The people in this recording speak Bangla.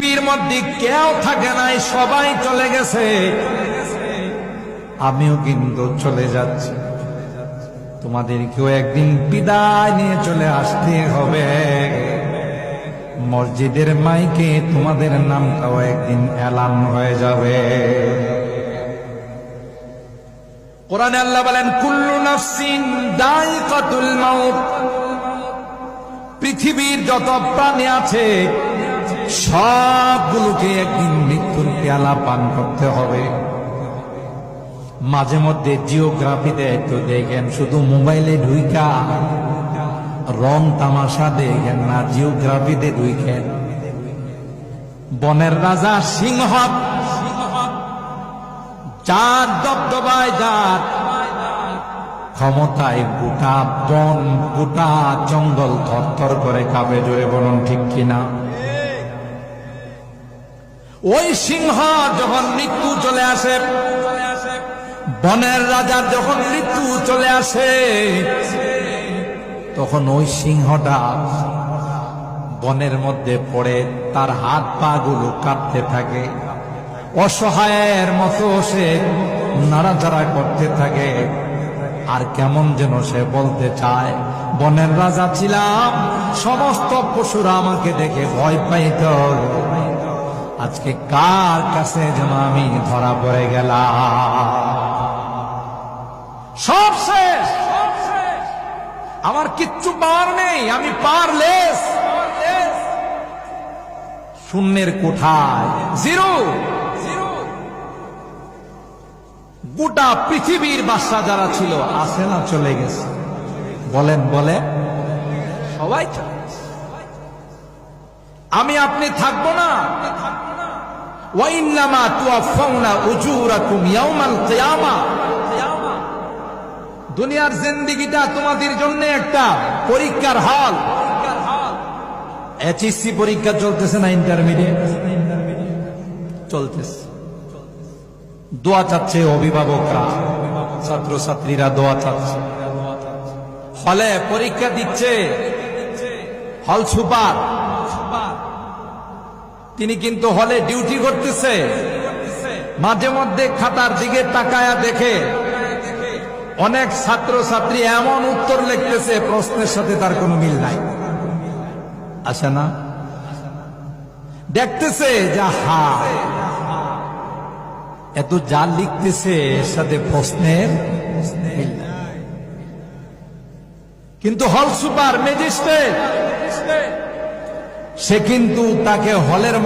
পৃথিবীর মধ্যে কেউ থাকে নাই, সবাই চলে গেছে, আমিও কিন্তু চলে যাচ্ছি। তোমাদেরকেও একদিন বিদায় নিয়ে চলে আসতে হবে। মসজিদের মাইকে তোমাদের নামটাও একদিন এলান হয়ে যাবে। কোরআনে আল্লাহ বলেন, কুল্লু নাফসিন যায়িকাতুল মাউত। পৃথিবীর যত প্রাণী আছে সবগুলোকে একদিন মৃত্যুর পেয়ালা পান করতে হবে। মাঝে মধ্যে জিওগ্রাফিতে একটু দেখেন, শুধু মোবাইলে ঢুইকা রং তামাশা দেখেন না, জিওগ্রাফিতে ঢুইকেন। বনের রাজা সিংহ, যার দবদবায়, যার ক্ষমতায় গোটা বন, গোটা জঙ্গল থরথর করে কাঁপে। জোরে বলুন ঠিক কিনা? ওই সিংহ যখন মৃত্যু চলে আসে, বনের রাজার যখন মৃত্যু চলে আসে, তখন ওই সিংহটা বনের মধ্যে পড়ে, তার হাত পা গুলো কাঁপতে থাকে, অসহায়ের মতো সে নাড়াচাড়া করতে থাকে। আর কেমন যেন সে বলতে চায়, বনের রাজা ছিলাম, সমস্ত পশুরা আমাকে দেখে ভয় পাইত, আজকে কার কাছে যেন আমি ধরা পড়ে গেলাম। সব শেষ, আমার কিচ্ছু পাওয়ার নেই, আমি পাওয়ারলেস। শূন্যের কোঠায়, জিরো। গোটা পৃথিবীর বাদশা যারা ছিল আছে না, চলে গেছে। বলেন বলে সবাই চলে গেছে, আমি আপনি থাকবো না। ওয়া ইন্নামা তুওয়াফাউনা উজুরাকুম ইয়াওমাল কিয়ামা। দুনিয়ার জিন্দেগিটা তোমাদের জন্য একটা পরীক্ষার হল। এইচএসসি পরীক্ষা চলতেছে না, ইন্টারমিডিয়েট চলতেছে। দোয়া চাচ্ছে অভিভাবকরা, ছাত্রছাত্রীরা দোয়া চাচ্ছে। হলে পরীক্ষা দিচ্ছে হল সুপার, তিনি কিন্তু হলে ডিউটি করতেছে। মাঝে মধ্যে খাতার দিকে তাকায়া দেখে অনেক ছাত্রছাত্রী এমন উত্তর লিখতেছে, প্রশ্নের সাথে তার কোনো মিল নাই। আসে না? দেখতেছে যে হা, এত যা লিখতেছে এর সাথে প্রশ্নের মিল নাই। কিন্তু হল সুপার, ম্যাজিস্ট্রেট, সে কিন্তু তাকে হলের